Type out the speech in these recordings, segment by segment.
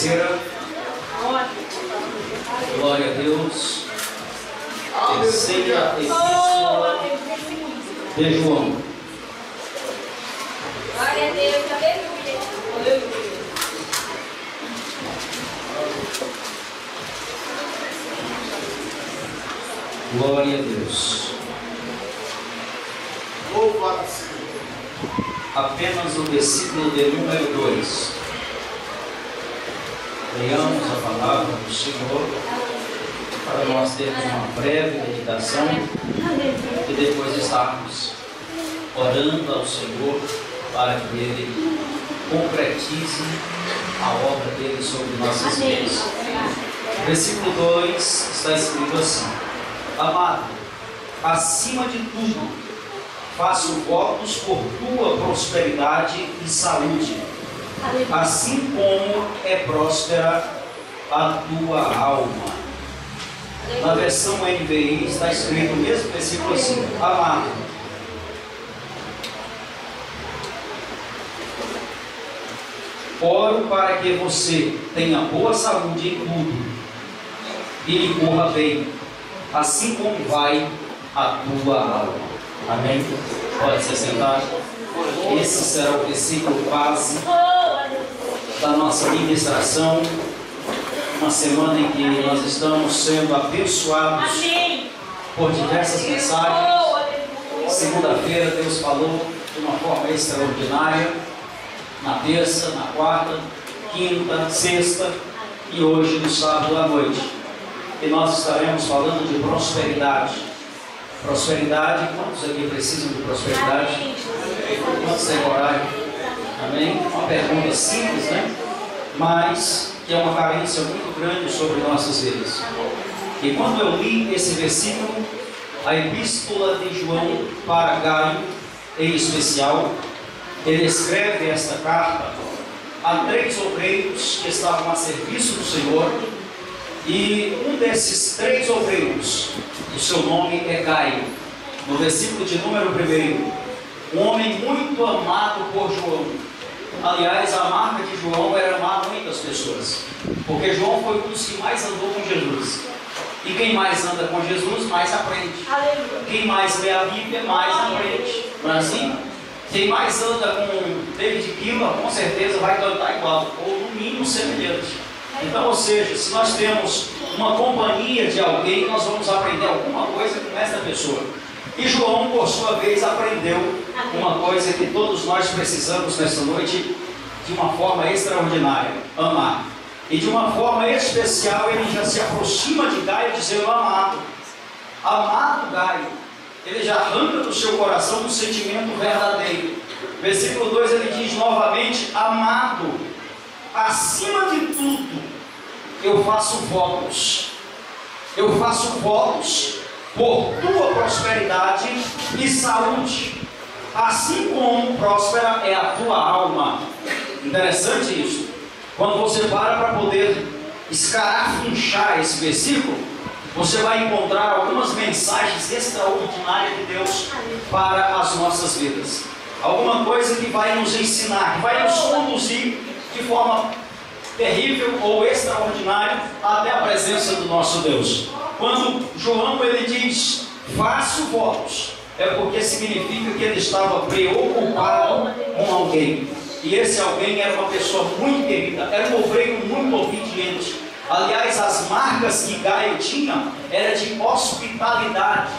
terceira. Glória a Deus. Terceira epístola de João. Glória a Deus, aleluia. Glória a Deus. Louvado seja. Apenas o versículo de número 2. Leiamos a palavra do Senhor para nós termos uma breve meditação e depois estarmos orando ao Senhor para que Ele concretize a obra dele sobre nossas vidas. Versículo 2 está escrito assim: Amado, acima de tudo, faço votos por tua prosperidade e saúde, assim como é próspera a tua alma. Na versão NVI está escrito o mesmo versículo assim: Amado, oro para que você tenha boa saúde em tudo e lhe corra bem, assim como vai a tua alma. Amém? Pode se sentar. Esse será o versículo base da nossa ministração. Uma semana em que nós estamos sendo abençoados por diversas mensagens. Segunda-feira Deus falou de uma forma extraordinária. Na terça, na quarta, quinta, sexta e hoje no sábado à noite. E nós estaremos falando de prosperidade. Prosperidade, quantos aqui precisam de prosperidade? Quantos têm horário? Amém? Uma pergunta simples, né? Mas que é uma carência muito grande sobre nossas vidas. E quando eu li esse versículo, a epístola de João para Gaio, em especial, ele escreve esta carta a 3 obreiros que estavam a serviço do Senhor, e um desses 3 obreiros, o seu nome é Gaio. No versículo de número 1, um homem muito amado por João. Aliás, a marca de João era amar muitas pessoas, porque João foi um dos que mais andou com Jesus. E quem mais anda com Jesus, mais aprende. Quem mais lê a Bíblia, mais aprende. Não é assim? Quem mais anda com David Gilmour, com certeza vai cantar igual, ou no mínimo semelhante. Então, ou seja, se nós temos uma companhia de alguém, nós vamos aprender alguma coisa com essa pessoa. E João, por sua vez, aprendeu uma coisa que todos nós precisamos nesta noite, de uma forma extraordinária: amar. E de uma forma especial, ele já se aproxima de Gaio dizendo: amado, amado Gaio. Ele já arranca do seu coração um sentimento verdadeiro. Versículo 2 ele diz novamente: amado, acima de tudo, eu faço votos. Eu faço votos por tua prosperidade e saúde, assim como próspera é a tua alma. Interessante isso. Quando você para poder escarafunchar esse versículo, você vai encontrar algumas mensagens extraordinárias de Deus para as nossas vidas. Alguma coisa que vai nos ensinar, que vai nos conduzir de forma terrível ou extraordinária até a presença do nosso Deus. Quando João ele diz: faço votos, é porque significa que ele estava preocupado com alguém. E esse alguém era uma pessoa muito querida, era um obreiro muito obediente. Aliás, as marcas que Gaio tinha era de hospitalidade.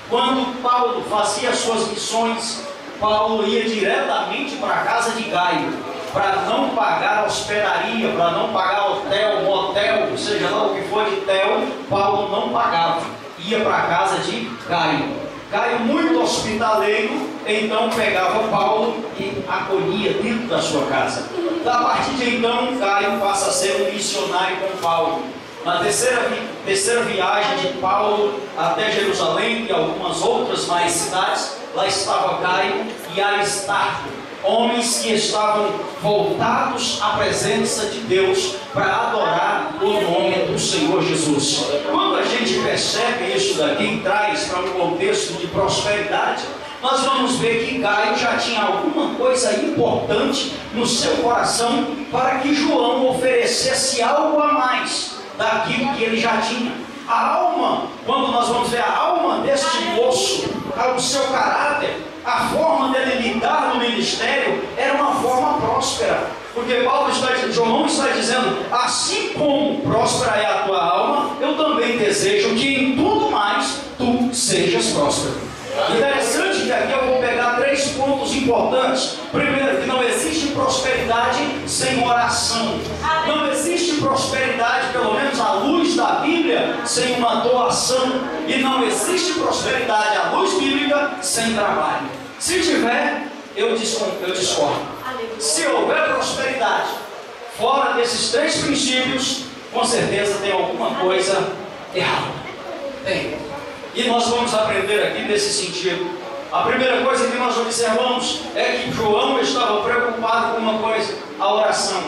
Quando Paulo fazia as suas missões, Paulo ia diretamente para a casa de Gaio, para não pagar hospedaria, para não pagar hotel, motel, seja lá o que for de hotel, Paulo não pagava, ia para a casa de Gaio. Gaio, muito hospitaleiro, então pegava Paulo e acolhia dentro da sua casa. A partir de então, Gaio passa a ser um missionário com Paulo. Na terceira viagem de Paulo até Jerusalém e algumas outras mais cidades, lá estava Gaio e Aristarco, homens que estavam voltados à presença de Deus para adorar o nome do Senhor Jesus. Quando a gente percebe isso daqui, traz para um contexto de prosperidade, nós vamos ver que Gaio já tinha alguma coisa importante no seu coração para que João oferecesse algo a mais daquilo que ele já tinha. A alma, quando nós vamos ver a alma deste moço, o seu caráter, a forma dele lidar no ministério, era uma forma próspera. Porque João está dizendo, assim como próspera é a tua alma, eu também desejo que em tudo mais tu sejas próspero. Interessante que aqui eu vou pegar 3 pontos importantes. Primeiro, que não existe prosperidade sem oração. Não existe prosperidade, pelo menos à luz da Bíblia, sem uma doação. E não existe prosperidade à luz bíblica sem trabalho. Se tiver, eu discordo. Se houver prosperidade fora desses 3 princípios, com certeza tem alguma coisa errada. Tem. E nós vamos aprender aqui nesse sentido. A primeira coisa que nós observamos é que João estava preocupado com uma coisa: a oração.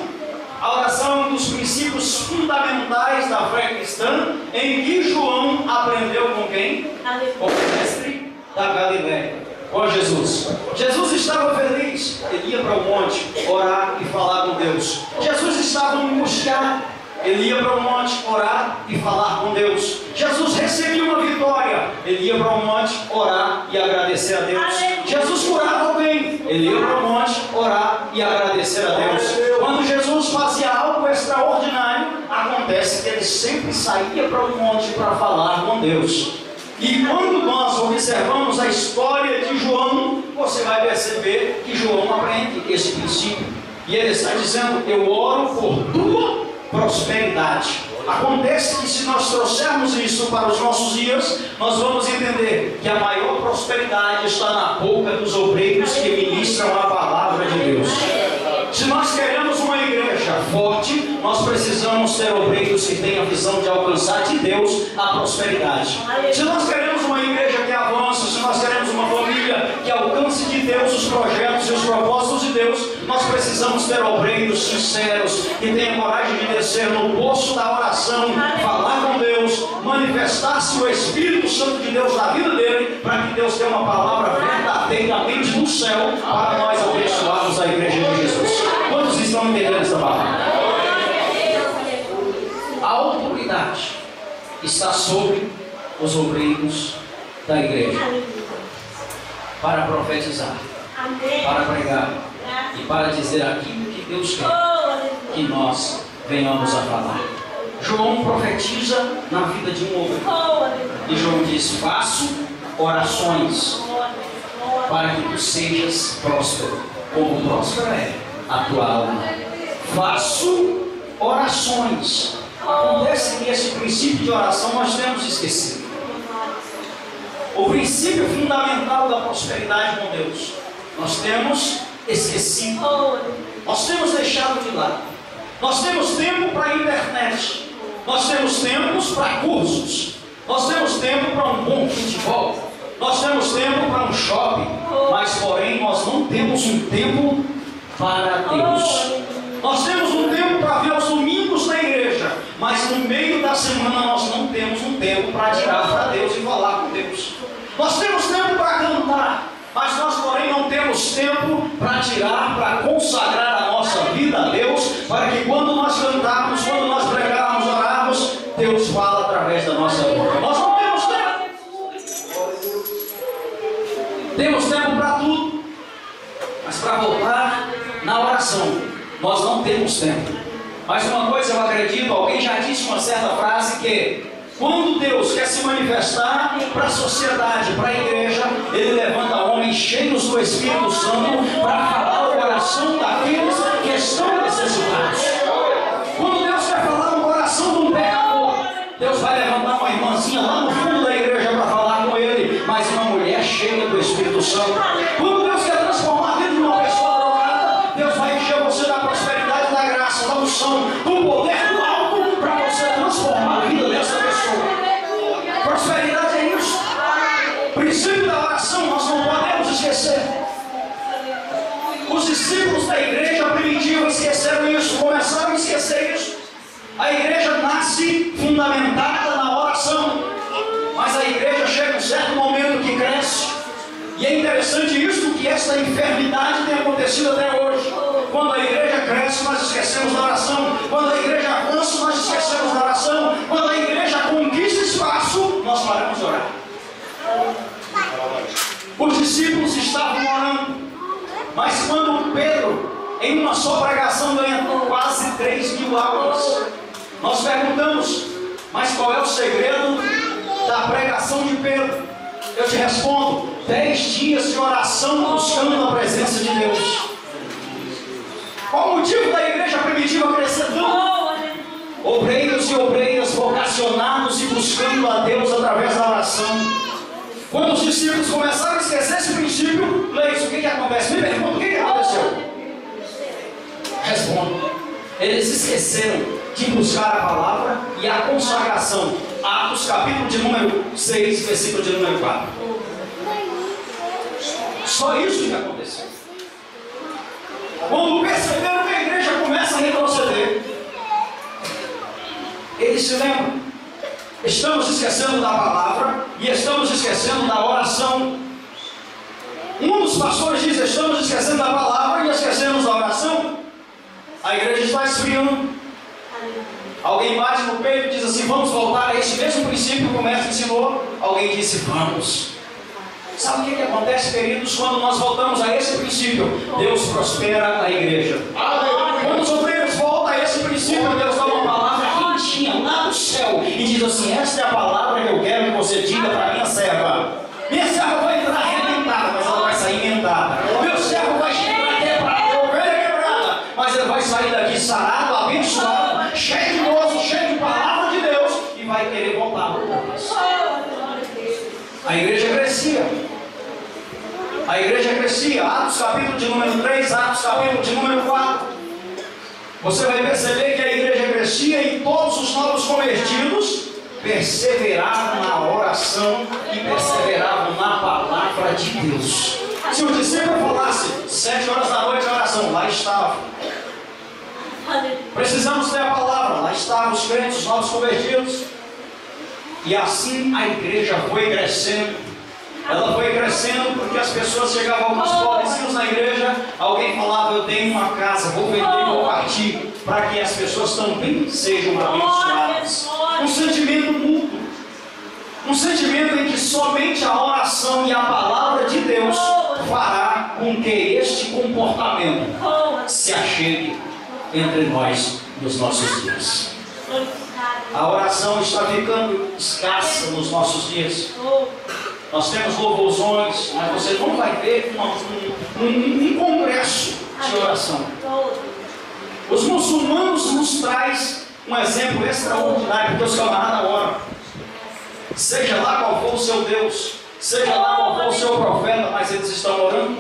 A oração é um dos princípios fundamentais da fé cristã, em que João aprendeu com quem? Com o mestre da Galileia, com Jesus. Jesus estava feliz, ele ia para o monte orar e falar com Deus. Jesus estava angustiado, ele ia para o monte orar e falar com Deus. Jesus recebia uma vitória, ele ia para o monte orar e agradecer a Deus. Jesus curava alguém, ele ia para o monte orar e agradecer a Deus. Quando Jesus fazia algo extraordinário, acontece que ele sempre saía para o monte para falar com Deus. E quando nós observamos a história de João, você vai perceber que João aprende esse princípio. E ele está dizendo: eu oro por tua prosperidade. Acontece que se nós trouxermos isso para os nossos dias, nós vamos entender que a maior prosperidade está na boca dos obreiros que ministram a palavra de Deus. Se nós queremos uma igreja forte, nós precisamos ter obreiros que tenham a visão de alcançar de Deus a prosperidade. Se nós queremos uma igreja que avance, se nós queremos uma família que alcance de Deus os projetos e os propósitos de Deus, nós precisamos ter obreiros sinceros, que tenham coragem de descer no poço da oração, falar com Deus, manifestar-se o Espírito Santo de Deus na vida dele, para que Deus tenha uma palavra verdadeiramente do céu para nós abençoarmos a igreja de Jesus. Quantos estão entendendo essa palavra? A autoridade está sobre os obreiros da igreja para profetizar, para pregar e para dizer aquilo que Deus quer que nós venhamos a falar. João profetiza na vida de um obreiro. E João diz: faço orações para que tu sejas próspero, como próspera é a tua alma. Faço orações. Acontece que esse princípio de oração nós temos esquecido. O princípio fundamental da prosperidade com Deus nós temos esquecido. Nós temos deixado de lado. Nós temos tempo para a internet. Nós temos tempos para cursos. Nós temos tempo para um bom futebol. Nós temos tempo para um shopping. Mas porém nós não temos um tempo para Deus. Nós temos um tempo para ver os domingos na igreja, mas no meio da semana nós não temos um tempo para tirar para Deus e falar com Deus. Nós temos tempo para cantar, mas nós porém não temos tempo para tirar, para consagrar a nossa vida a Deus, para que quando nós cantarmos, quando nós pregarmos, orarmos, Deus fala através da nossa boca. Nós não temos tempo. Temos tempo para tudo, mas para voltar na oração nós não temos tempo. Mas uma coisa eu acredito, alguém já disse uma certa frase, que quando Deus quer se manifestar para a sociedade, para a igreja, Ele levanta homens cheios do Espírito Santo para falar o coração daqueles que estão necessitados. Quando Deus quer falar no coração de um pecador, Deus vai levantar uma irmãzinha lá no fundo da igreja para falar com ele, mas uma mulher cheia do Espírito Santo. Quando Deus quer transformar a vida de uma pessoa drogada, Deus vai encher você da prosperidade, da graça, da unção, do poder do alto, para você transformar a vida dessa pessoa. Prosperidade é isso. O princípio da oração nós não podemos esquecer. Os discípulos da igreja primitiva esqueceram isso, começaram a esquecer isso. A igreja nasce fundamentada na oração, mas a igreja chega um certo momento que cresce E é interessante isso, que essa enfermidade tem acontecido até hoje. Quando a igreja cresce, nós esquecemos da oração. Quando a igreja avança, nós esquecemos da oração. Quando a igreja conquista espaço, nós paramos de orar. Os discípulos estavam orando, mas quando Pedro, em uma só pregação, ganha quase 3.000 almas, nós perguntamos, mas qual é o segredo da pregação de Pedro? Eu te respondo: 10 dias de oração buscando a presença de Deus. Qual o motivo da igreja primitiva crescer tanto? Obreiros e obreiras vocacionados e buscando a Deus através da oração. Quando os discípulos começaram a esquecer esse princípio, Leis, o que acontece? Me pergunta, o que aconteceu? Respondo: eles esqueceram de buscar a palavra e a consagração. Atos capítulo de número 6, versículo de número 4. Só isso que aconteceu. Quando perceberam que a igreja começa a retroceder, eles se lembram: estamos esquecendo da palavra e estamos esquecendo da oração. Um dos pastores diz: estamos esquecendo da palavra e esquecemos da oração. A igreja está esfriando. Alguém bate no peito e diz assim: vamos voltar a esse mesmo princípio que o mestre ensinou. Alguém disse: vamos. Sabe o que acontece, queridos, quando nós voltamos a esse princípio? Deus prospera a igreja. Quando os obreiros voltam a esse princípio, Deus dá uma palavra quentinha lá do céu e diz assim: esta é a palavra que eu quero que você diga para minha serva. Minha serva vai entrar arrebentada, mas ela vai sair emendada. Meu servo vai entrar quebrada, ovelha quebrada, mas ele vai sair daqui sarado, abençoado, cheio de gozo, cheio de palavra de Deus, e vai querer voltar outra vez. A igreja crescia. A igreja crescia. Atos capítulo de número 3, Atos capítulo de número 4. Você vai perceber que a igreja crescia e todos os novos convertidos perseveravam na oração e perseveravam na palavra de Deus. Se o discípulo falasse 7 horas da noite a oração, lá estava. Precisamos ter a palavra, lá estavam os crentes, os novos convertidos. E assim a igreja foi crescendo. Ela foi crescendo porque as pessoas chegavam, alguns pobrezinhos na igreja, alguém falava: eu tenho uma casa, vou vender, vou partir, para que as pessoas também sejam abençoadas. Um sentimento mútuo, um sentimento em que somente a oração e a palavra de Deus fará com que este comportamento se achegue entre nós nos nossos dias. A oração está ficando escassa nos nossos dias. Nós temos louvorzões, mas você não vai ver um congresso de oração. Os muçulmanos nos traz um exemplo extraordinário, porque os camaradas oram. Seja lá qual for o seu Deus, seja lá qual for o seu profeta, mas eles estão orando.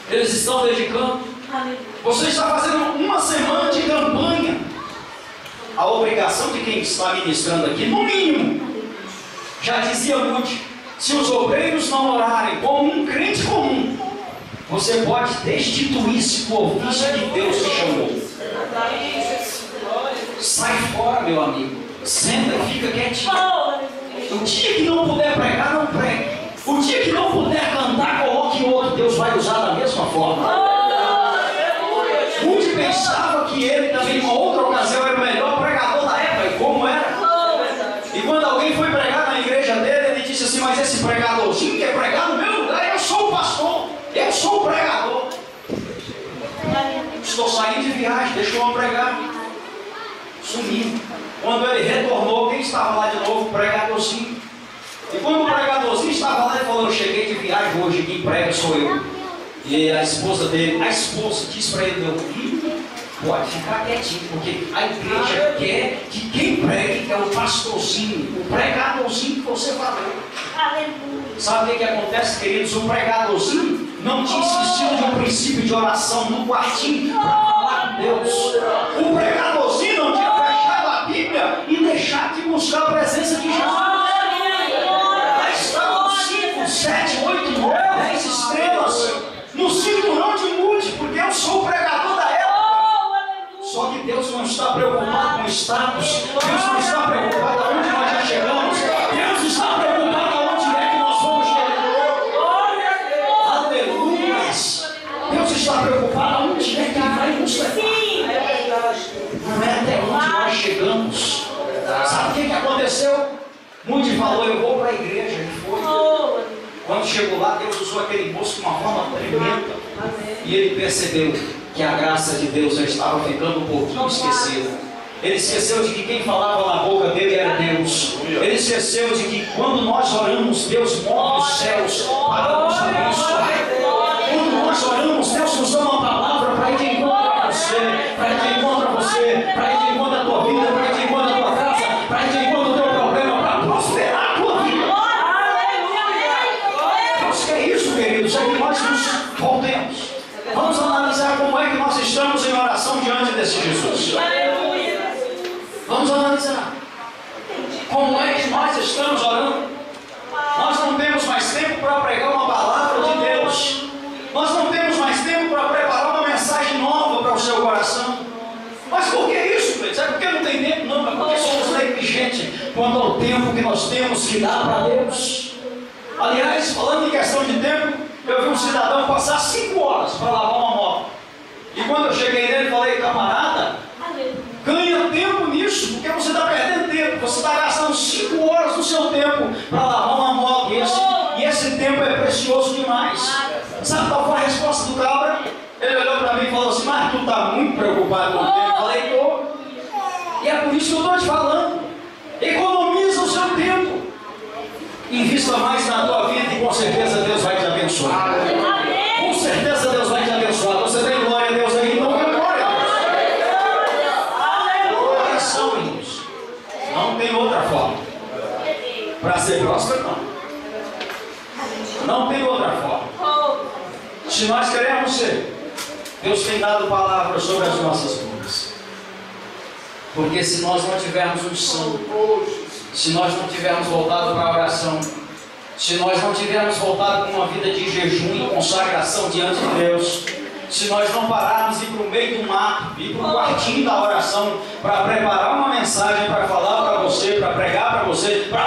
Eles estão dedicando. Você está fazendo uma semana de campanha. A obrigação de quem está ministrando aqui, no mínimo, já dizia Lute: se os obreiros não orarem como um crente comum, você pode destituir-se do ofício que Deus te chamou. Sai fora, meu amigo. Senta e fica quietinho. O dia que não puder pregar, não pregue. O dia que não puder cantar, coloque outro. Deus vai usar da mesma forma. Lute pensava que ele também, em uma outra ocasião, era o melhor pregador da época. E como era? E quando alguém foi pregar na igreja dele, ele disse assim: mas esse pregadorzinho quer pregar no meu lugar? Eu sou o pastor, eu sou o pregador. Estou saindo de viagem, deixa eu pregar. Sumiu. Quando ele retornou, quem estava lá de novo? O pregadorzinho. E quando o pregadorzinho estava lá, ele falou: eu cheguei de viagem hoje, quem prega sou eu. E a esposa dele, a esposa disse para ele: meu filho, pode ficar quietinho, porque a igreja quer que quem pregue é o pastorzinho, o pregadorzinho que você falou. Sabe o que acontece, queridos? O pregadorzinho não tinha insistido de um princípio de oração no quartinho para falar com Deus. O pregadorzinho não tinha fechado a Bíblia e deixado de buscar a presença de Jesus. Lá estavam 5, 7, 8, 9, 10 estrelas no cinturão de Lute, porque eu sou o pregador da época. Só que Deus não está preocupado com status. Deus não está preocupado aonde nós já chegamos. Deus está preocupado aonde é que nós vamos chegar. chegamos. Sabe o que aconteceu? Mude falou, eu vou para a igreja. Ele foi. Quando chegou lá, Deus usou aquele moço de uma forma tremenda. E ele percebeu que a graça de Deus já estava ficando um pouquinho esquecida. Ele esqueceu de que quem falava na boca dele era Deus. Ele esqueceu de que quando nós oramos, Deus move os céus para nos abençoar. Quando nós oramos, Deus nos dá uma palavra para ir de encontro a você, para ir de encontro a você, para ir de encontro à tua vida, para ir de encontro à tua casa, para ir de encontro ao teu problema, para prosperar a tua vida. Deus quer isso, queridos, é que nós nos voltemos. Vamos analisar como é que nós estamos em oração diante desse Jesus. Vamos analisar como é que nós estamos orando. Nós não temos mais tempo para pregar uma palavra de Deus. Nós não temos mais tempo para preparar uma mensagem nova para o seu coração. Mas por que isso, Pedro? É porque não tem tempo? Não, é porque somos negligentes quanto ao tempo que nós temos que dar para Deus. Aliás, falando em questão de tempo, eu vi um cidadão passar 5 horas para lavar uma moto. E quando eu cheguei nele, falei, camarada, ganha tempo nisso, porque você está perdendo tempo. Você está gastando 5 horas do seu tempo para lavar uma moto. E esse tempo é precioso demais. Sabe qual foi a resposta do cabra? Ele olhou para mim e falou assim, mas tu está muito preocupado com o tempo. Eu falei, tô. E é por isso que eu estou te falando. Economiza o seu tempo. Invista mais na tua vida e com certeza Deus vai te abençoar. Com certeza Deus vai te abençoar. Você tem glória a Deus aí? Então tem glória a Deus. Oração, irmãos. Não tem outra forma. Para ser próspero, não. Não tem outra forma. Se nós queremos ser, Deus tem dado palavras sobre as nossas vidas. Porque se nós não tivermos unção, se nós não tivermos voltado para a oração, se nós não tivermos voltado com uma vida de jejum e consagração diante de Deus, se nós não pararmos e ir para o meio do mato, ir para o quartinho da oração, para preparar uma mensagem, para falar para você, para pregar para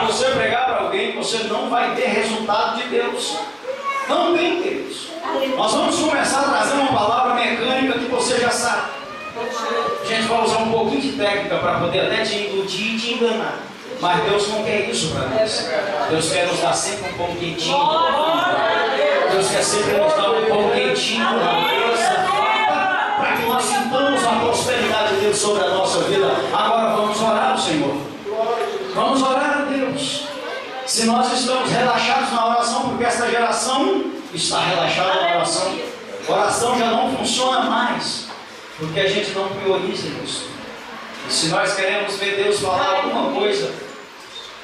você pregar para alguém, você não vai ter resultado de Deus. Não tem, queridos. Nós vamos começar a trazer uma palavra mecânica que você já sabe. A gente vai usar um pouquinho de técnica para poder até te iludir e te enganar. Mas Deus não quer isso para nós. Deus quer nos dar sempre um pão quentinho. Deus quer sempre nos dar um pão quentinho para que nós sintamos a prosperidade de Deus sobre a nossa vida. Agora vamos orar ao Senhor. Vamos orar a Deus. Se nós estamos relaxados na oração, porque esta geração está relaxada na oração, a oração já não funciona mais, porque a gente não prioriza isso. E se nós queremos ver Deus falar alguma coisa,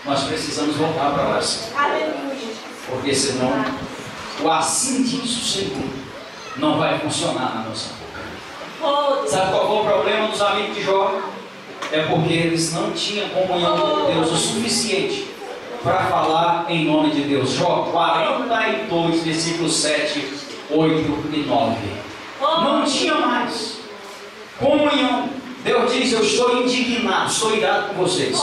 nós precisamos voltar para a oração. Porque senão, o assim diz o Senhor não vai funcionar na nossa boca. Sabe qual foi o problema dos amigos de Jó? É porque eles não tinham comunhão com Deus o suficiente para falar em nome de Deus. Jó 42, versículos 7, 8 e 9. Não tinha mais comunhão. Deus diz, eu estou indignado, estou irado com vocês.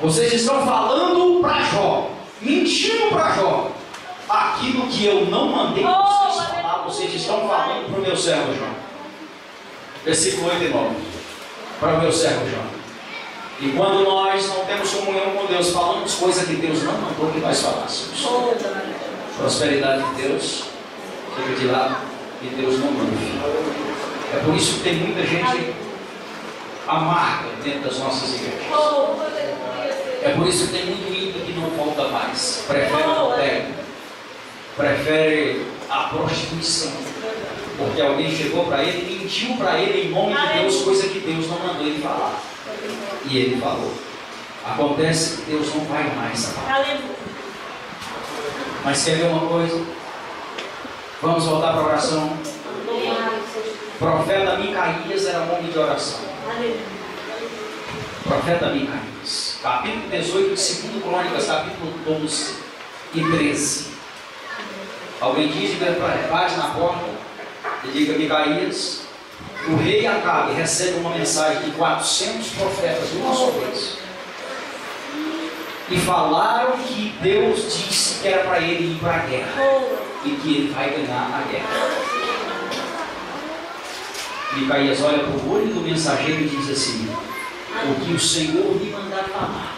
Vocês estão falando para Jó, mentindo para Jó, aquilo que eu não mandei vocês falar, vocês estão falando para o meu servo Jó. Versículo 8 e 9. Para o meu servo Jó. E quando nós não temos comunhão com Deus, falamos coisas que Deus não mandou que nós falássemos. Prosperidade de Deus, fica de lado, e Deus não manda. É por isso que tem muita gente amarga dentro das nossas igrejas. É por isso que tem muito ímpio que não volta mais. Prefere o pego, prefere a prostituição. Porque alguém chegou para ele e mentiu para ele em nome de Deus, coisa que Deus não mandou ele falar. E ele falou. Acontece que Deus não vai mais falar. Mas quer ver uma coisa? Vamos voltar para a oração. O profeta Micaías era um homem de oração. Profeta Micaías, capítulo 18 de 2 Crônicas, capítulo 12 e 13. Alguém diz, bate na porta e diga: Micaías, o rei Acabe recebe uma mensagem de 400 profetas de uma só vez. E falaram que Deus disse que era para ele ir para a guerra e que ele vai ganhar a guerra. Micaías olha para o olho do mensageiro e diz assim: O que o Senhor me mandar falar,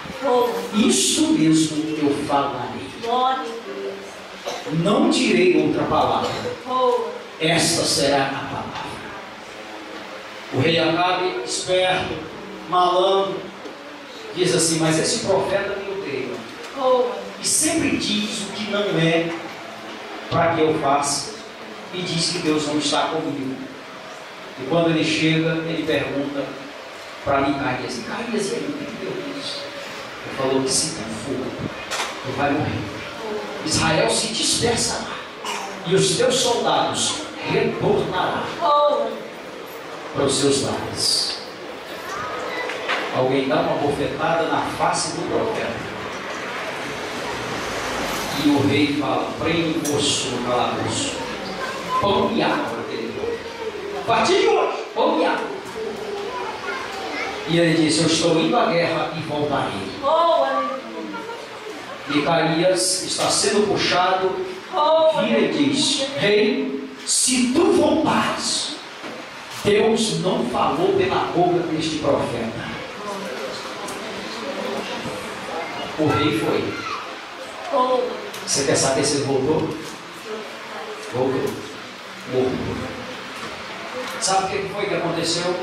isso mesmo eu falarei. Não direi outra palavra. Esta será a palavra. O rei Acabe, esperto, malandro, diz assim: mas esse profeta me odeia. E sempre diz o que não é para que eu faça. E diz que Deus não está comigo. E quando ele chega, ele pergunta para Micaías: Micaías, e aí, o que Deus disse? Ele falou que se tu for, tu vai morrer. Israel se dispersará e os teus soldados retornarão para os seus lares. Alguém dá uma bofetada na face do profeta. E o rei fala: prende o moço no calabouço. Pão e água naquele povo. A partir de hoje, pão e água. E ele disse: eu estou indo à guerra e voltarei. Micaías está sendo puxado, vira e diz: rei, se tu voltares, Deus não falou pela boca deste profeta. O rei foi. Você quer saber se ele voltou? Voltou. Morto. Sabe o que foi que aconteceu?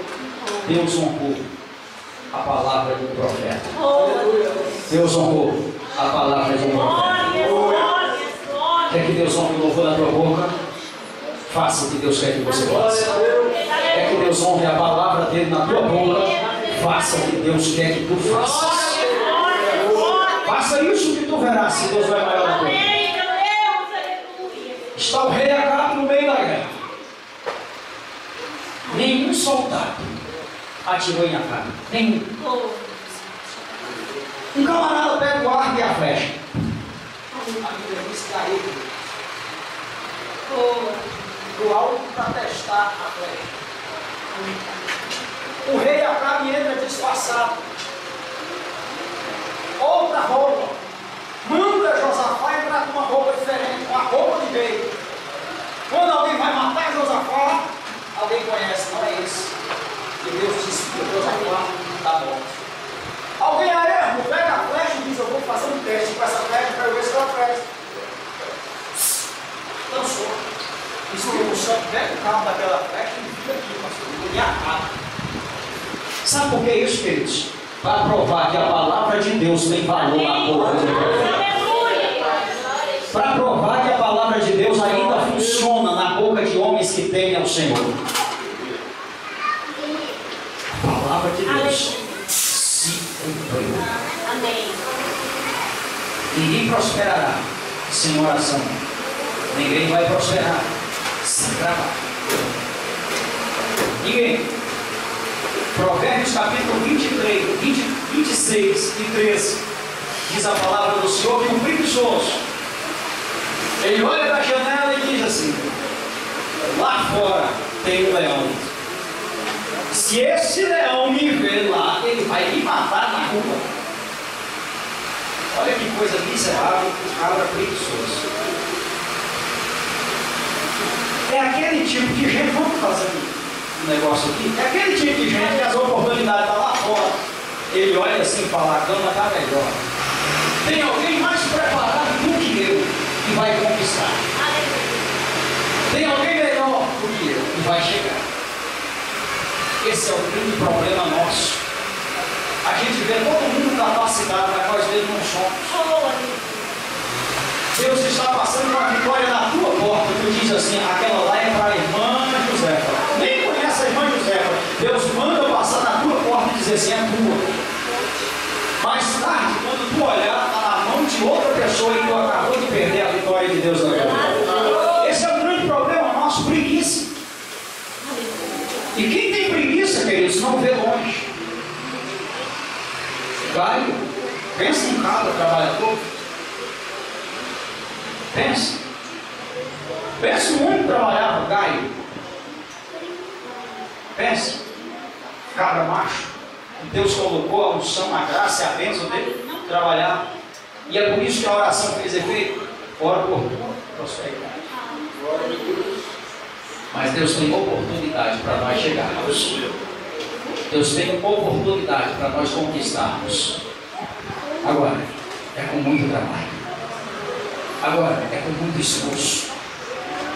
Deus honrou a palavra do profeta. Deus honrou a palavra de um profeta. Quer que Deus honre o louvor da tua boca? Faça o que Deus quer que você faça. Quer que Deus honre a palavra dele na tua boca? Faça o que Deus quer que tu faças. Faça isso que tu verás se Deus vai maior na tua vida. Está o rei Acabe no meio da guerra. Nenhum soldado atirou em Acabe. Nenhum. Um camarada pega o arco e a flecha. A Bíblia diz que caiu do alto para testar a flecha. O rei Acabe entra disfarçado. Outra roupa. Manda Josafá entrar com uma roupa diferente, com a roupa de rei. Quando alguém vai matar Josafá, alguém conhece, não é esse. E Deus disse que Josafá está morto. Alguém a erro, pega a flecha e diz: eu vou fazer um teste com essa flecha para eu ver se ela presta. Lançou. Espírito Santo pega o cabo daquela flecha e fica aqui, pastor. E acaba. Sabe por que isso, queridos? Para provar que a palavra de Deus tem valor na boca do profeta. Para provar que a palavra de Deus ainda funciona na boca de homens que temem ao Senhor. A palavra de Deus se cumpriu. Ninguém prosperará sem oração. Ninguém vai prosperar sem trabalho. Ninguém. Provérbios capítulo 26 e 13 diz a palavra do Senhor que um preguiçoso, ele olha da janela e diz assim: lá fora tem um leão. Se esse leão me ver lá, ele vai me matar na rua. Olha que coisa miserável, o cabra preguiçoso. É aquele tipo de gente, vamos fazer um negócio aqui, é aquele tipo de gente que as oportunidades estão lá fora. Ele olha assim e fala: a cama está melhor. Tem alguém mais preparado do que eu que vai conquistar. Tem alguém melhor do que eu que vai chegar. Esse é o grande problema nosso. A gente vê todo mundo capacitado, mas nós mesmos não somos. Deus está passando uma vitória na tua porta. Tu diz assim: aquela lá é para a irmã Josefa. Nem conhece a irmã Josefa. Deus manda passar na tua porta e dizer assim: é tua. Mais tarde, quando tu olhar, está na mão de outra pessoa e tu acabou de perder a vitória de Deus na tua vida. Esse é o grande problema nosso: preguiça. E quem tem preguiça, queridos, não vê longe. Gaio, pensa em cada trabalhador. Pensa no homem que trabalhava, Gaio. Pensa, cabra macho. Deus colocou a unção, a graça e a bênção dele trabalhar. E é por isso que a oração fez efeito. Ora por prosperidade. Mas Deus tem oportunidade para nós chegarmos. Deus tem oportunidade para nós conquistarmos. Agora, é com muito trabalho. Agora, é com muito esforço.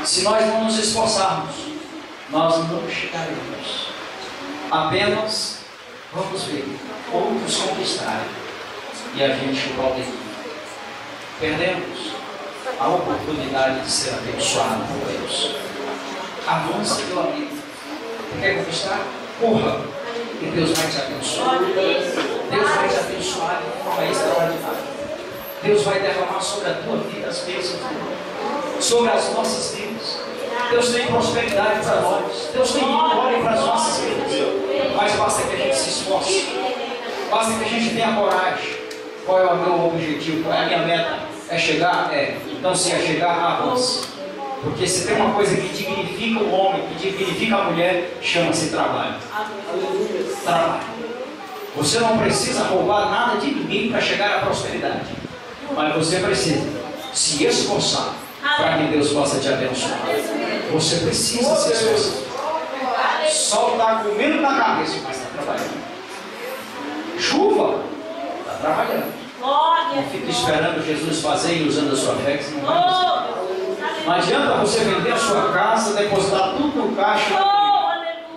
Se nós não nos esforçarmos, nós não chegaremos. Apenas vamos ver outros conquistarem e a gente pode perdemos a oportunidade de ser abençoado por Deus. Avance pela vida. Quer conquistar? Corra, e Deus vai te abençoar. Deus vai te abençoar de forma extraordinária. Deus vai derramar sobre a tua vida as bênçãos, sobre as nossas vidas. Deus tem prosperidade para nós. Deus tem vitória para as nossas vidas. Mas basta que a gente se esforce. Basta que a gente tenha coragem. Qual é o meu objetivo? Qual é a minha meta? É chegar? É. Então, se é chegar, avance. Porque se tem uma coisa que dignifica o homem, que dignifica a mulher, chama-se trabalho. Trabalho. Você não precisa roubar nada de ninguém para chegar à prosperidade. Mas você precisa se esforçar para que Deus possa te abençoar. Você precisa se esforçar. O sol está comendo na cabeça, mas está trabalhando. Chuva, está trabalhando. Não fica esperando Jesus fazer e usando a sua fé, que não vai fazer. Não adianta você vender a sua casa, depositar tudo no caixa.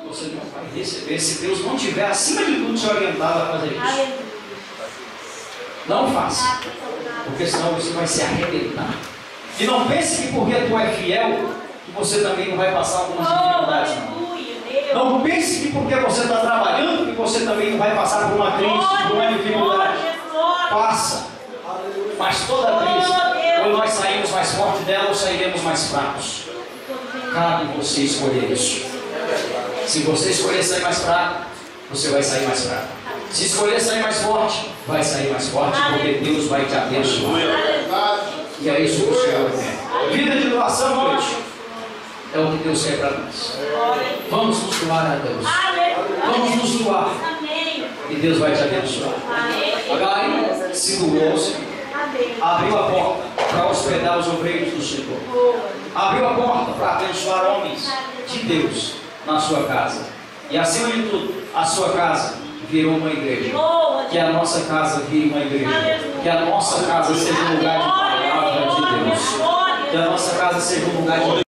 Você não vai receber se Deus não tiver, acima de tudo, te orientado a fazer isso. Não faça, porque senão você vai se arrebentar. E não pense que porque tu é fiel, que você também não vai passar algumas dificuldades. Não. Não pense que porque você está trabalhando, que você também não vai passar por uma crise, por uma dificuldade. Passa. Mas toda crise, quando nós saímos mais forte dela, ou sairemos mais fracos. Cabe você escolher isso. Se você escolher sair mais fraco, você vai sair mais fraco. Se escolher sair mais forte, vai sair mais forte, porque Deus vai te abençoar. E é isso que o Senhor quer. Vida de doação, gente, é o que Deus quer para nós. Vamos nos doar a Deus. Vamos nos doar. E Deus vai te abençoar. Agai se doou ao Senhor. Abriu a porta para hospedar os obreiros do Senhor. Abriu a porta para abençoar homens de Deus na sua casa. E acima de tudo, a sua casa virou uma igreja. Que a nossa casa vire uma igreja. Que a nossa casa seja um lugar de palavra de Deus. Que a nossa casa seja um lugar de